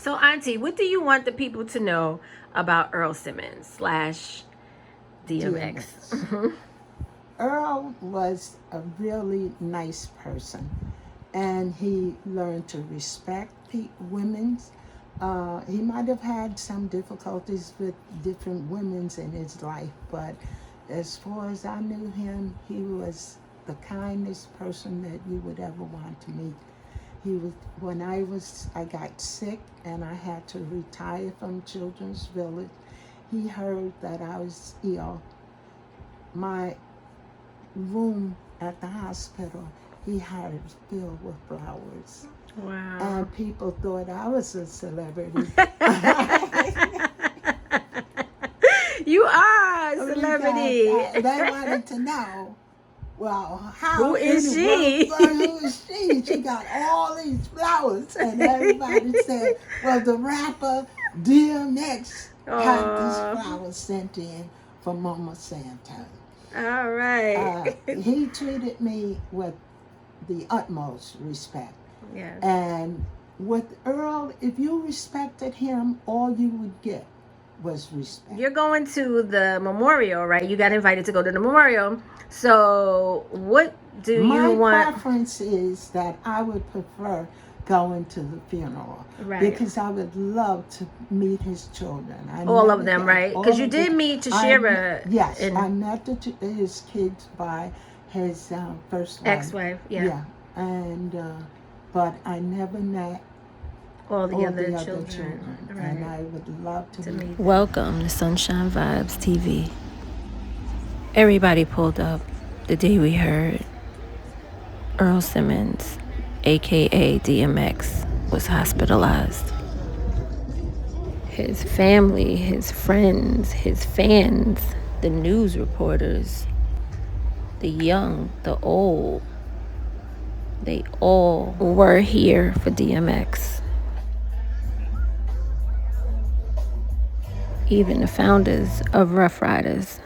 So, Auntie, what do you want the people to know about Earl Simmons slash DMX? Earl was a really nice person, and he learned to respect women. He might have had some difficulties with different women in his life, but as far as I knew him, he was the kindest person that you would ever want to meet. He was when I got sick and I had to retire from Children's Village. He heard that I was ill. My room at the hospital, he had it filled with flowers. Wow. And people thought I was a celebrity. You are a celebrity. They wanted to know, well, Who is she? Who is she? She got all these flowers. And everybody said, well, the rapper DMX had these flowers sent in from MaMa Santos. All right. He treated me with the utmost respect. Yes. And with Earl, if you respected him, all you would get was respect. You're going to the memorial, right? You got invited to go to the memorial. So what do you want? My preference is that I would prefer going to the funeral. Right. Because I would love to meet his children. All of them, right? Because you did meet Tashira. Yes, I met his kids by his first wife. Ex-wife, yeah. Yeah, and but I never met all the other children. Right. And I would love to meet them. Welcome to Sunshine Vibes TV. Everybody pulled up the day we heard Earl Simmons, aka DMX, was hospitalized. His family, his friends, his fans, the news reporters, the young, the old, they all were here for DMX. Even the founders of Rough Riders.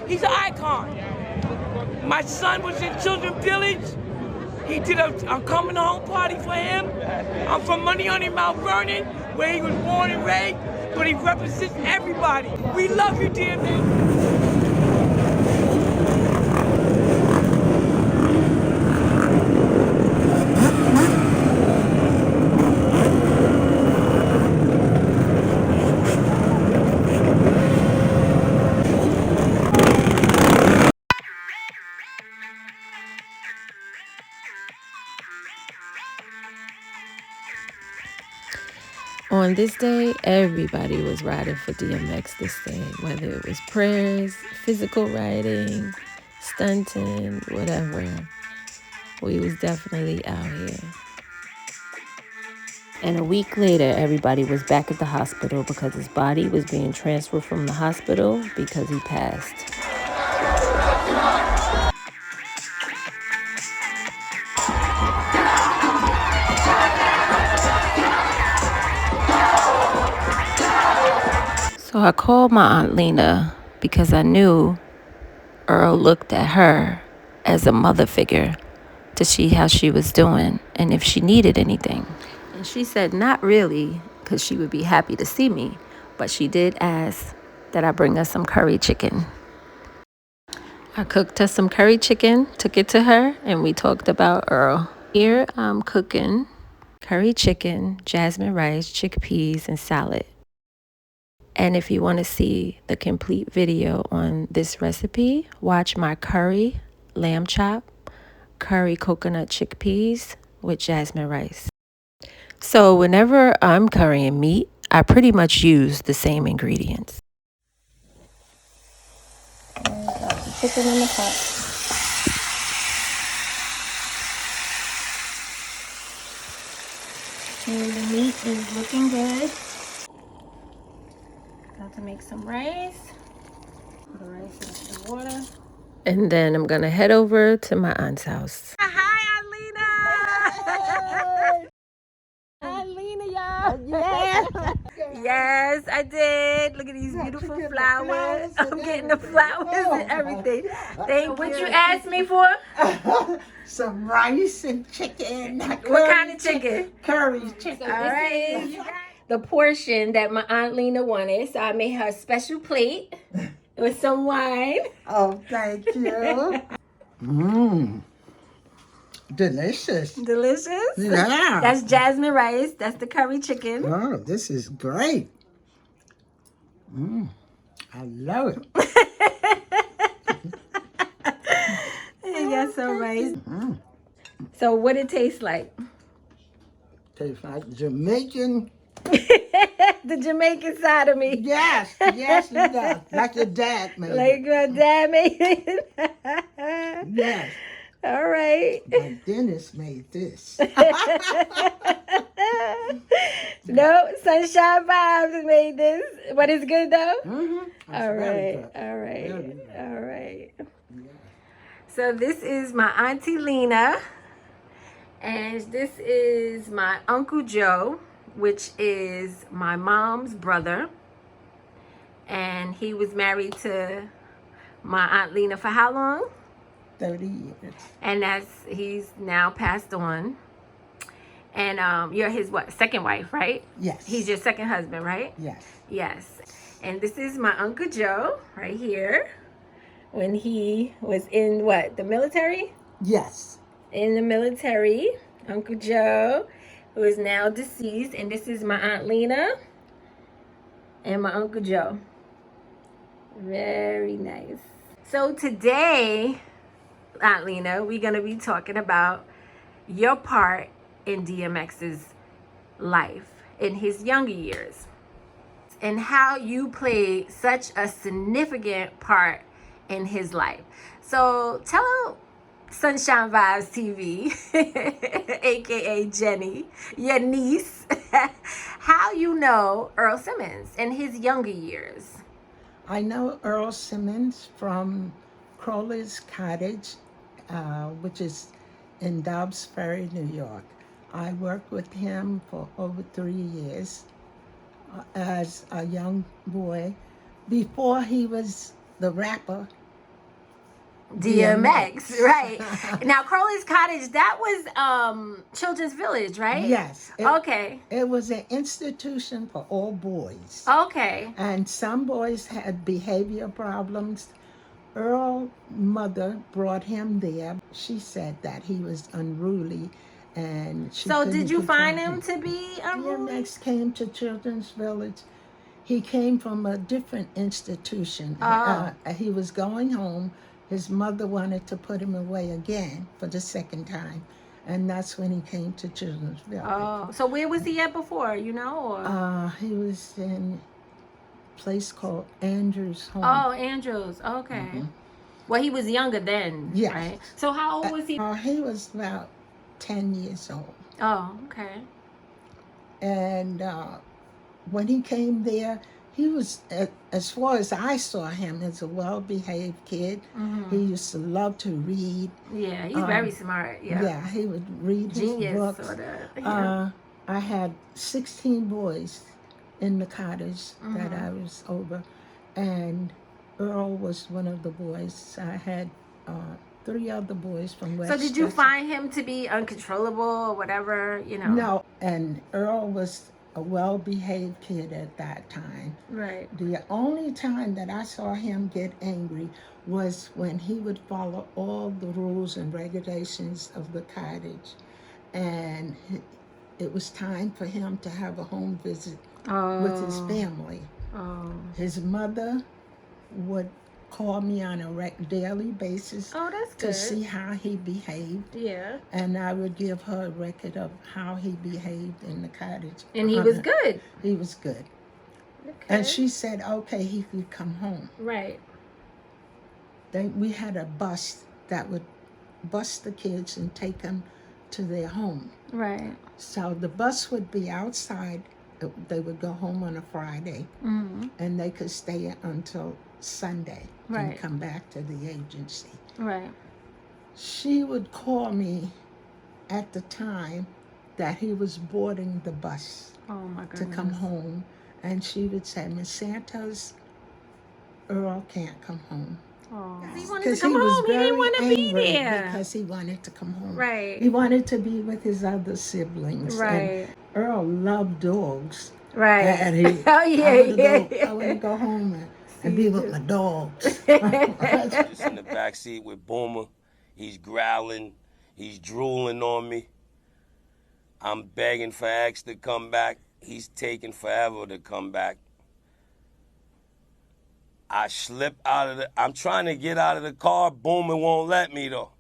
He's an icon. My son was in Children's Village. He did a coming home party for him. I'm from Money on Mount Vernon, where he was born and raised, but he represents everybody. We love you, DMX. On this day, everybody was riding for DMX this day, whether it was prayers, physical riding, stunting, whatever. We was definitely out here. And a week later, everybody was back at the hospital because his body was being transferred from the hospital because he passed. So I called my Aunt Lena because I knew Earl looked at her as a mother figure to see how she was doing and if she needed anything. And she said not really, because she would be happy to see me, but she did ask that I bring her some curry chicken. I cooked her some curry chicken, took it to her, and we talked about Earl. Here I'm cooking curry chicken, jasmine rice, chickpeas, and salad. And if you want to see the complete video on this recipe, watch my curry lamb chop, curry coconut chickpeas with jasmine rice. So whenever I'm currying meat, I pretty much use the same ingredients. Got the chicken in the pot. And the meat is looking good. About to make some rice. Put the rice into the water. And then I'm gonna head over to my aunt's house. Hi, Lena. Hi, Lena, y'all. Yeah. Yes, I did. Look at these beautiful flowers. I'm getting the flowers and everything. Thank you. What you asked me for? Some rice and chicken. What kind of chicken? Curry chicken. All right. The portion that my Aunt Lena wanted, so I made her a special plate with some wine. Oh, thank you. Mmm. Delicious. Delicious? Yeah. That's jasmine rice. That's the curry chicken. Oh, this is great. Mmm. I love it. You got some rice. So what it tastes like? Tastes like Jamaican. The Jamaican side of me. Yes, yes, it does. Like your dad made Like my dad made it. Yes. All right. My Dennis made this. No, Sunshine Vibes made this. But it's good though? Mm-hmm. All right. All right. All right. So this is my Auntie Lena. And this is my Uncle Joe, which is my mom's brother. And he was married to my Aunt Lena for how long? 30 years. And he's now passed on. And you're his what? Second wife, right? Yes. He's your second husband, right? Yes. Yes. And this is my Uncle Joe right here. When he was in what? The military? Yes. In the military. Uncle Joe, who is now deceased. And this is my Aunt Lena and my Uncle Joe. Very nice. So today, Aunt Lena, we're going to be talking about your part in DMX's life in his younger years and how you played such a significant part in his life. So tell Sunshine Vibes TV, aka Jenny, your niece, how you know Earl Simmons in his younger years. I know Earl Simmons from Crowley's Cottage, which is in Dobbs Ferry, New York. I worked with him for over 3 years as a young boy before he was the rapper DMX, right. Now, Crowley's Cottage, that was Children's Village, right? Yes. Okay. It was an institution for all boys. Okay. And some boys had behavior problems. Earl's mother brought him there. She said that he was unruly and she So couldn't did you control find him to be unruly? DMX came to Children's Village. He came from a different institution. He was going home. His mother wanted to put him away again for the second time. And that's when he came to Children's Village. Oh, so where was he at before, you know? Or? He was in a place called Andrew's Home. Oh, Andrews. Okay. Mm-hmm. Well, he was younger then, yes. Right? So how old was he? He was about 10 years old. Oh, okay. And when he came there, he was, as far as I saw him, as a well-behaved kid. Mm-hmm. He used to love to read. Yeah, he's very smart. Yeah. Yeah, he would read Genius, his books. Sorta. Yeah. I had 16 boys in the cottage that I was over, and Earl was one of the boys. I had 3 other boys from West. So did you find him to be uncontrollable or whatever, No, and Earl was a well-behaved kid at that time. Right. The only time that I saw him get angry was when he would follow all the rules and regulations of the cottage. And it was time for him to have a home visit with his family. Oh. His mother would call me on a daily basis That's to good. see how he behaved. Yeah. And I would give her a record of how he behaved in the cottage. And he was good. He was good. Okay. And she said, okay, he could come home. Right. We had a bus that would bus the kids and take them to their home. Right. So the bus would be outside. They would go home on a Friday, and they could stay until Sunday and come back to the agency. Right. She would call me at the time that he was boarding the bus My goodness. to come home, and she would say, Miss Santos, Earl can't come home. He wanted to come home. He didn't want to be there. Because he wanted to come home. Right. He wanted to be with his other siblings. Right. And Earl loved dogs. Right. And he, I want to go home and be with my dogs. He's in the backseat with Boomer. He's growling. He's drooling on me. I'm begging for X to come back. He's taking forever to come back. I slip out of I'm trying to get out of the car. Boomer won't let me, though.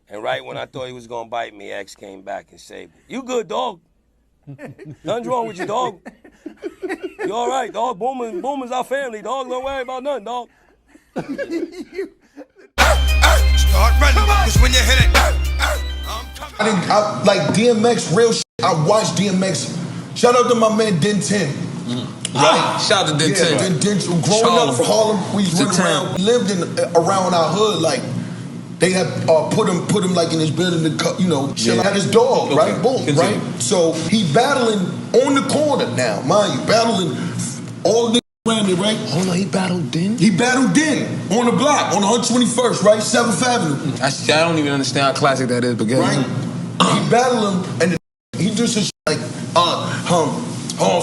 And right when I thought he was going to bite me, X came back and saved me. You good, dog? Nothing's wrong with you, dog. You all right, dog? Boomer's our family, dog. Don't worry about nothing, dog. Start running, cause when you hit it, I'm coming. I like DMX, real shit. I watched DMX. Shout out to my man Den 10. Right, shout out to Den 10. Growing up from Harlem, we used to run around. We lived around our hood, like they had put him like in his building to had his dog, right? Boom, right? So he battling on the corner now, mind you, battling all the around me, right? Hold on, he battled Den? He battled Den on the block, on 121st, right? 7th Avenue. I don't even understand how classic that is, but get right? He battled him, and he just said like,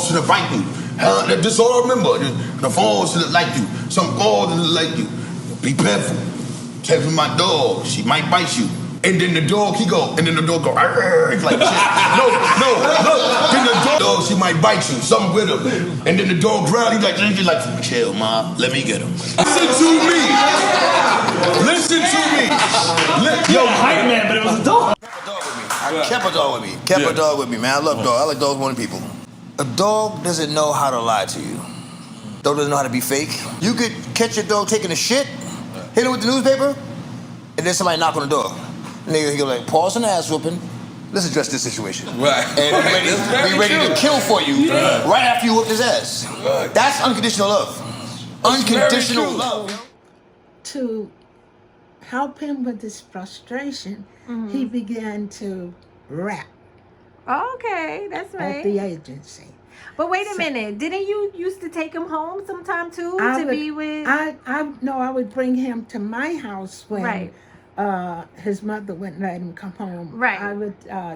to the right you. This all I remember. The falls to the like you. Some falls to the like you. Be careful. Careful my dog. She might bite you. And then the dog, he go. And then the dog go. He's like, no, look. Then the dog, she might bite you. Something with him. And then the dog growl. He's like, chill, ma. Let me get him. Listen to me. Yo, hype man, but it was a dog. Kept a dog with me, man. I love dogs. I like dogs more than people. A dog doesn't know how to lie to you. Dog doesn't know how to be fake. You could catch your dog taking a shit, hit him with the newspaper, and then somebody knock on the door. And he go like, pause on the ass whooping. Let's address this situation. Right. And be ready to kill for you right after you whoop his ass. Right. That's unconditional love. Unconditional love. To help him with his frustration, he began to rap. Okay, that's right. At the agency. But wait a minute, didn't you used to take him home sometime too be with? I would bring him to my house when Right. His mother wouldn't let him come home. Right. I would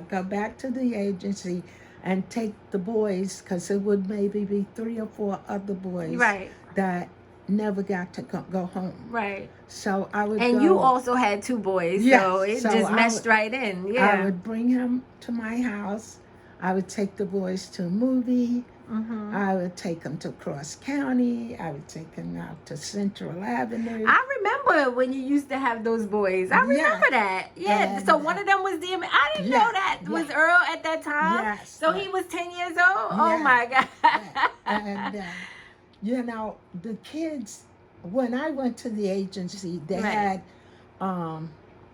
go back to the agency and take the boys, because it would maybe be 3 or 4 other boys Right. that never got to go home. Right. So I would And go, you also had 2 boys, Yes, so it so just I meshed would- right in. I Yeah. would bring him to my house. I would take the boys to a movie. I would take them to Cross County. I would take them out to Central Avenue. I remember when you used to have those boys. I remember that. Yeah. And, so one of them was DMX. I didn't know that was Earl at that time. Yes. So he was 10 years old. Oh my God. And the kids, when I went to the agency, they had a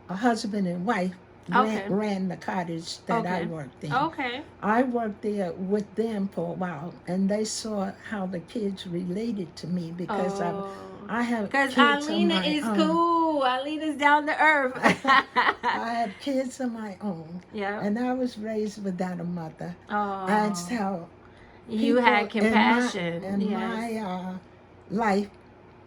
husband and wife ran the cottage that I worked in. Okay. I worked there with them for a while, and they saw how the kids related to me because I have Because kids of Lena my is own. cool. Lena's down to earth. I had kids of my own. Yeah. And I was raised without a mother. Oh. And so You had people compassion. in my life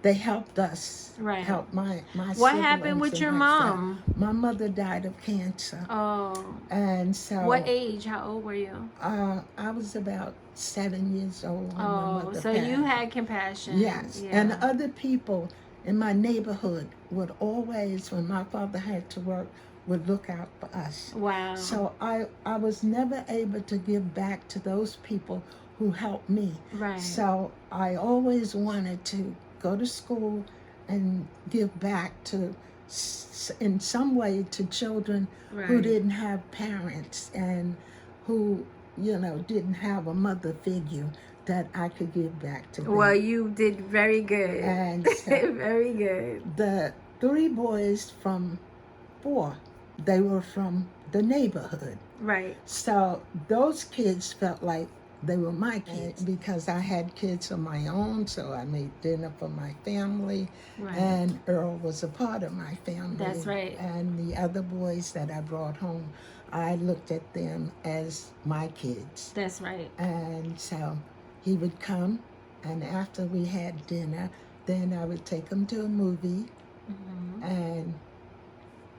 they helped us. Right. Helped my What happened siblings with and your myself. mom? My mother died of cancer. Oh. And so. What age? How old were you? I was about 7 years old when my mother so passed. you had compassion. Yes. Yeah. And other people in my neighborhood would always, when my father had to work, would look out for us. Wow. So I was never able to give back to those people who helped me. Right. So I always wanted to go to school and give back to, in some way, to children who Right. didn't have parents and who, didn't have a mother figure that I could give back to them. Well, you did very good. And so very good. the 3 boys from 4, they were from the neighborhood. Right. So those kids felt like they were my kids because I had kids of my own, so I made dinner for my family. Right. And Earl was a part of my family. That's right. And the other boys that I brought home, I looked at them as my kids. That's right. And so he would come, and after we had dinner, then I would take him to a movie and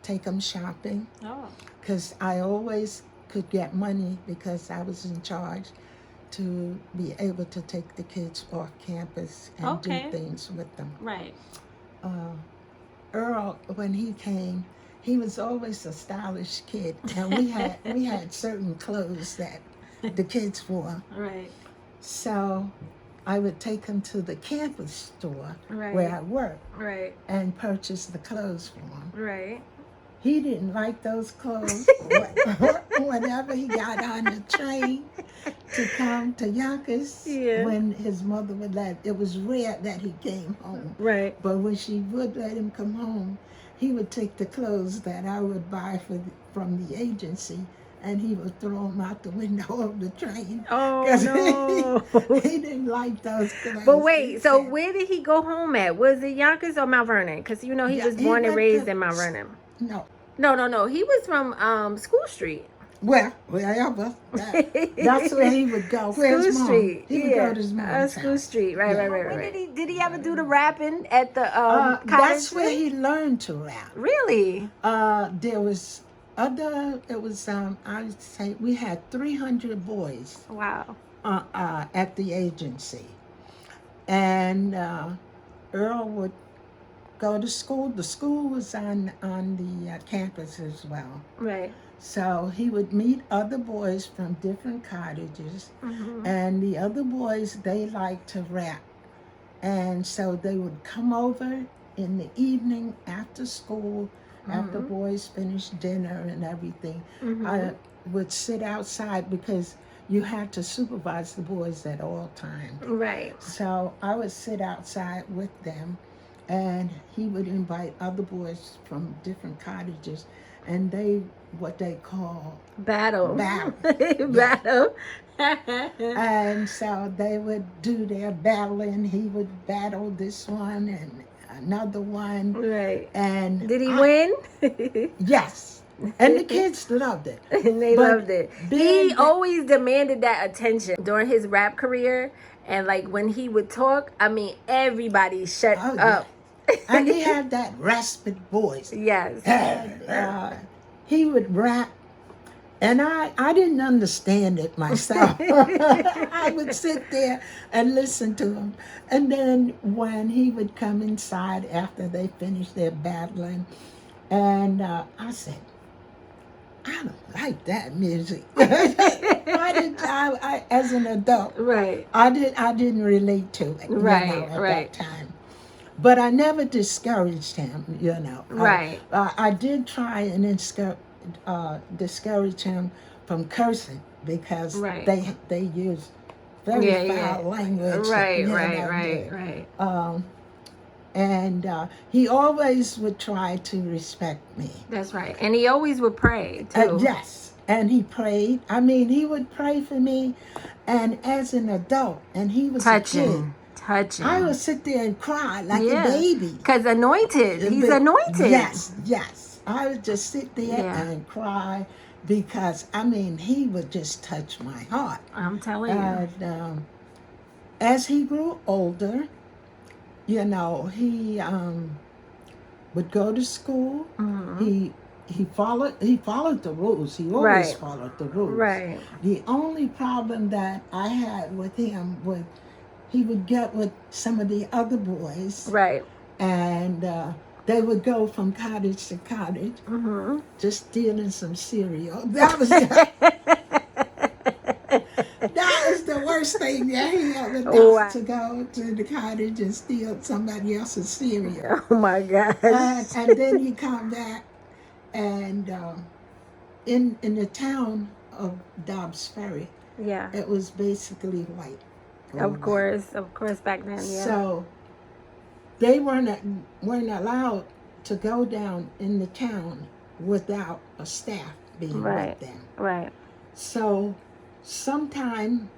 take him shopping. Oh. Because I always could get money because I was in charge to be able to take the kids off campus and Okay. do things with them. Right. Earl, when he came, he was always a stylish kid, and we had certain clothes that the kids wore. Right. So I would take him to the campus store Right. where I worked Right. and purchase the clothes for him. Right. He didn't like those clothes. Whenever he got on the train to come to Yonkers, Yeah. when his mother would let, it was rare that he came home. Right. But when she would let him come home, he would take the clothes that I would buy from the agency, and he would throw them out the window of the train. Oh, 'Cause no. he didn't like those clothes. But He wait, so said- where did he go home at? Was it Yonkers or Mount Vernon? Because he Yeah, was he born and went raised to- in Mount Vernon. No. No. He was from School Street. Well, wherever. That's where he would go. Where's School mom? Street. He would go to his mom's School house. Street. Right, Yeah. right. Did he ever do the rapping at the cottage? That's where he learned to rap. Really? There was I would say we had 300 boys Wow. at the agency. And Earl would go to school. The school was on the campus as well. Right. So he would meet other boys from different cottages, and the other boys, they liked to rap. And so they would come over in the evening after school, after boys finished dinner and everything. I would sit outside because you had to supervise the boys at all times. Right. So I would sit outside with them, and he would invite other boys from different cottages, and what they call Battle. Battle. And so they would do their battling. He would battle this one and another one. Right. And Did he win? Yes. And the kids loved it. And they But loved it. being He always demanded that attention during his rap career. And like when he would talk, I mean, everybody shut Oh, yeah. up. And he had that raspy voice. Yes. And, he would rap, and I didn't understand it myself. I would sit there and listen to him. And then when he would come inside after they finished their battling, and I said, I don't like that music. I as an adult, Right. I didn't relate to it, Right, at right. that time. But I never discouraged him, Right. I did try and discourage him from cursing because Right. they use very Yeah, foul language. Right. And he always would try to respect me. That's right. And he always would pray too. Yes, and he prayed. I mean, he would pray for me, and as an adult, and he was a kid. Touching. I would sit there and cry like a baby. Because anointed. He's anointed. Yes. I would just sit there and cry because, I mean, he would just touch my heart. I'm telling you. And as he grew older, you know, he would go to school. He followed the rules. He always Right. followed the rules. Right. The only problem that I had with him was he would get with some of the other boys, Right. and they would go from cottage to cottage, just stealing some cereal. That was that was the worst thing that he ever done, Wow. to go to the cottage and steal somebody else's cereal. Oh my gosh. And then you come back, and in the town of Dobbs Ferry, Yeah. it was basically white. Of course back then, yeah. So they weren't allowed to go down in the town without a staff being Right. with them. Right. So sometime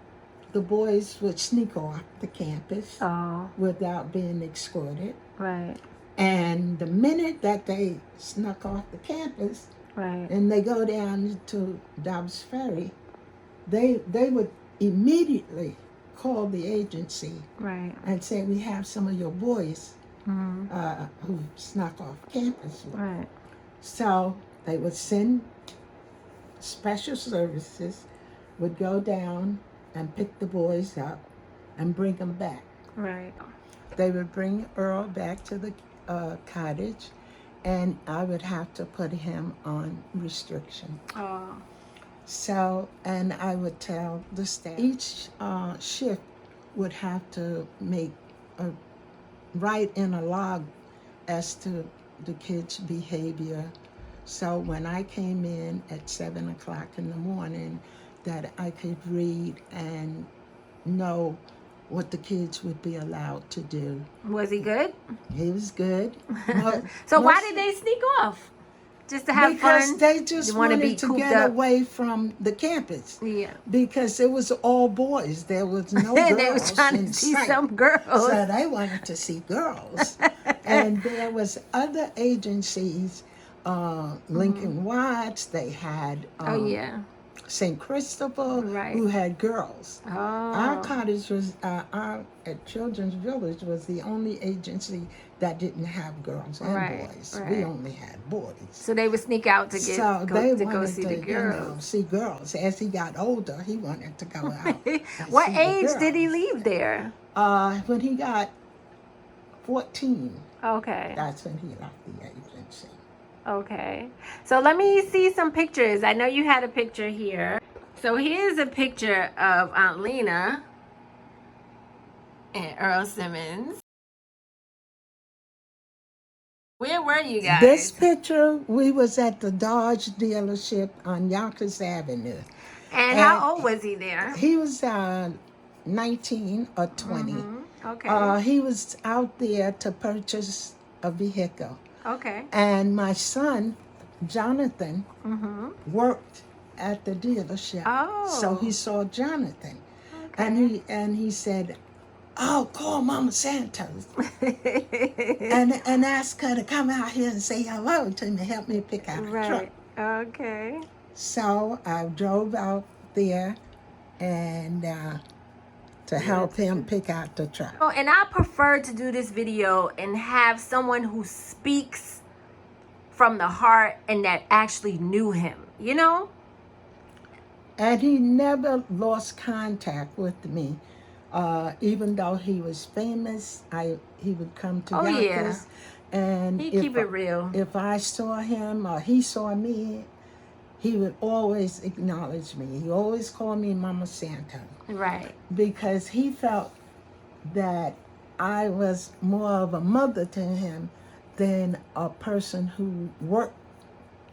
the boys would sneak off the campus Oh, without being escorted. right. And the minute that they snuck off the campus Right. and they go down to Dobbs Ferry, they would immediately call the agency Right. and say, we have some of your boys who snuck off campus. Right. So they would send special services, would go down and pick the boys up and bring them back. Right. They would bring Earl back to the cottage, and I would have to put him on restriction. Oh. So, and I would tell the staff, each shift would have to write in a log as to the kids' behavior. So when I came in at 7 o'clock in the morning, that I could read and know what the kids would be allowed to do. Was he good? He was good. So why did they sneak off? Just to have because fun? they just wanna be wanted to cooped get up? away from the campus. Yeah. Because it was all boys. There was no girls They was trying in to see sight. some girls. So they wanted to see girls. And there was other agencies, Lincoln Watts, they had Oh yeah. St. Christopher, Right. who had girls. Oh. Our cottage was, at Children's Village was the only agency that didn't have girls and Right, boys. right. We only had boys. So they would sneak out to So they go wanted see to, the girls. see girls. As he got older, he wanted to go out. and What see the age did he girls. leave there? When he got 14, Okay. that's when he left the agency. Okay. So let me see some pictures. I know you had a picture here. So here's a picture of Aunt Lena and Earl Simmons. Where were you guys? This picture, we was at the Dodge dealership on Yonkers Avenue. And how old was he there? He was 19 or 20. Okay. He was out there to purchase a vehicle. Okay. And my son, Jonathan, worked at the dealership. Oh. So he saw Jonathan. And he said, oh, call Mama Santos. and ask her to come out here and say hello to me, help me pick out a truck. Right. Okay. So I drove out there and to help him pick out the truck. Oh, and I prefer to do this video and have someone who speaks from the heart and that actually knew him, you know? And he never lost contact with me. Even though he was famous, he would come to Oh, yeah. Yonkers. And He keep it real. If I saw him or he saw me, he would always acknowledge me. He always called me Mama Santa. Right. Because he felt that I was more of a mother to him than a person who worked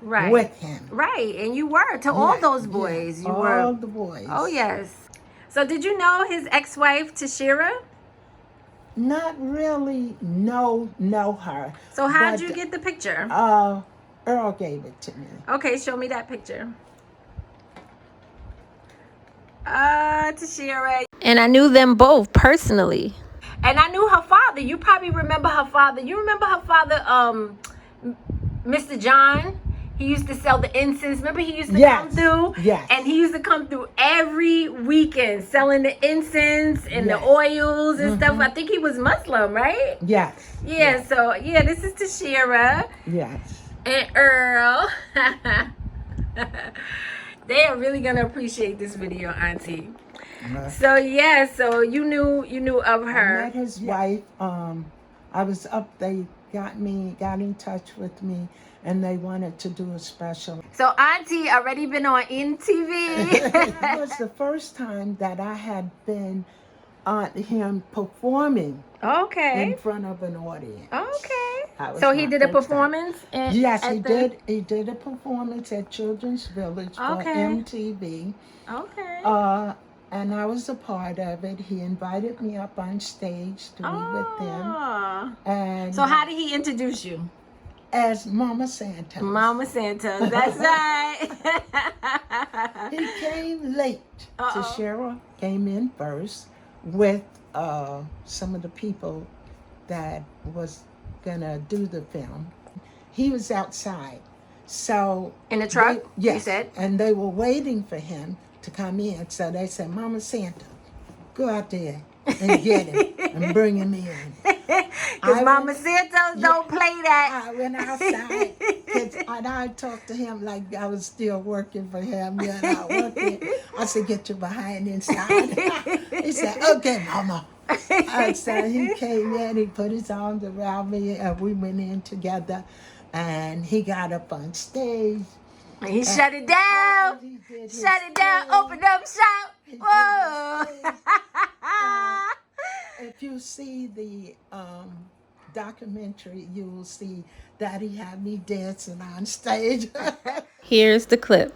Right. with him. Right. And you were to all Yeah, those yeah, boys. You all were. the boys. Oh, yes. So did you know his ex-wife, Tashira? Not really know her. So how'd but, you get the picture? Earl gave it to me. Okay, show me that picture. Tashira. And I knew them both personally. And I knew her father. You probably remember her father. You remember her father, Mr. John? He used to sell the incense. Remember, he used to Yes. come through? Yes. And he used to come through every weekend selling the incense and Yes. the oils and stuff. I think he was Muslim, right? Yes. Yeah, so, yeah, this is Tashira Yes. and Earl. They are really going to appreciate this video, Auntie. So, yeah, so you knew of I her. met his wife. I was up. They got in touch with me, and they wanted to do a special. So, Auntie already been on NTV. It was the first time that I had been on him performing Okay. in front of an audience. Okay. That was So he my did a first time. performance? Yes, he did. He did a performance at Children's Village for Okay. MTV. Okay. And I was a part of it. He invited me up on stage to be with them. Aw. And So how did he introduce you? as Mama Santos. Mama Santos. That's right. He came late. Uh-oh. Tashira came in first with some of the people that was gonna do the film. He was outside. So In the truck, yes, you said? and they were waiting for him to come in. So they said, Mama Santa, go out there and get him and bring him in. Because Mama Santos don't play that. I went outside and I talked to him like I was still working for him. Yeah, I worked it. I said, get your behind inside. He said, okay, Mama. So he came in, he put his arms around me, and we went in together. And he got up on stage. And he shut it down. He did his Shut it down. thing. Open up shop. He did Whoa. his thing. If you see the documentary, you will see that he had me dancing on stage. Here's the clip.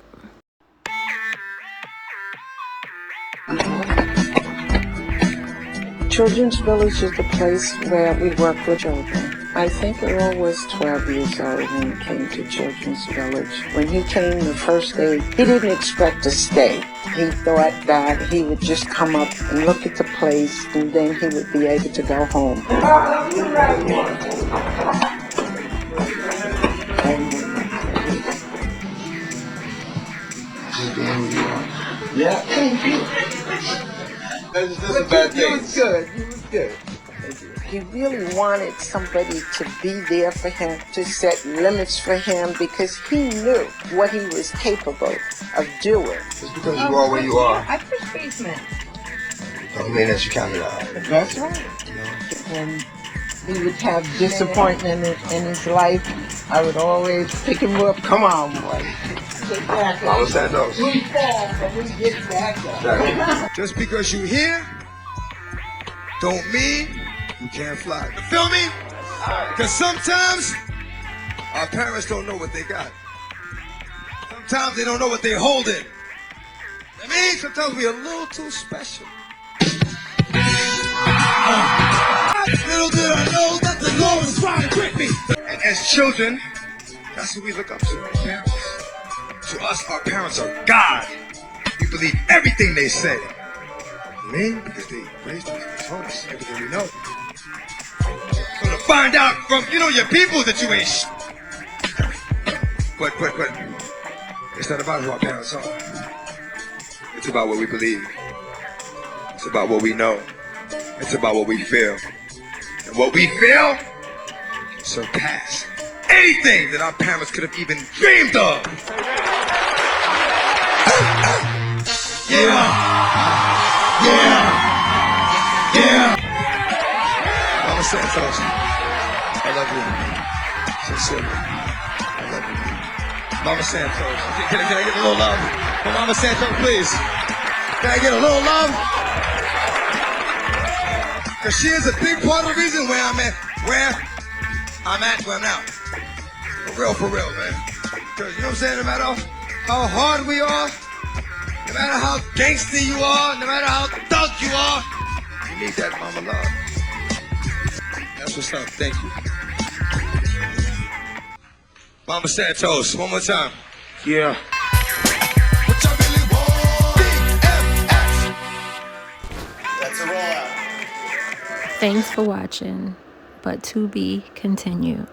Children's Village is the place where we work with children. I think Earl was 12 years old when he came to Children's Village. When he came the first day, he didn't expect to stay. He thought that he would just come up and look at the place and then he would be able to go home. Yeah. Thank you. That's a bad thing. You was good. You was good. He really wanted somebody to be there for him, to set limits for him, because he knew what he was capable of doing. Just because you are where you are, I push basement. don't mean that you count it out. That's right. When he would have disappointment in his life, I would always pick him up. Come on, boy. Get back up. Mama Santos. We fall, but we get back up. Just because you here, don't mean you can't fly. You feel me? Because sometimes our parents don't know what they got. Sometimes they don't know what they're holding. I mean, sometimes we're a little too special. Little did I know that the Lord was trying to trick me. And as children, that's who we look up to. Our parents. To us, our parents are God. We believe everything they say. I mean, because they raised us, they told us everything we know. So to find out from, your people that you ain't But, it's not about who our parents are. It's about what we believe. It's about what we know. It's about what we feel. And what we feel surpass anything that our parents could have even dreamed of. Yeah. Mama Santos, I love you. Sincerely, I love you. Mama Santos, can I get a little love? For Mama Santos, please. Can I get a little love? Because she is a big part of the reason where I'm at, where I'm now. For real, man. Because, you know what I'm saying, no matter how hard we are, no matter how gangster you are, no matter how thug you are, you need that mama love. That's what's up. Thank you. Mama Santos, one more time. Yeah. What y'all really want? DMX. That's a rollout. Thanks for watching, but to be continued.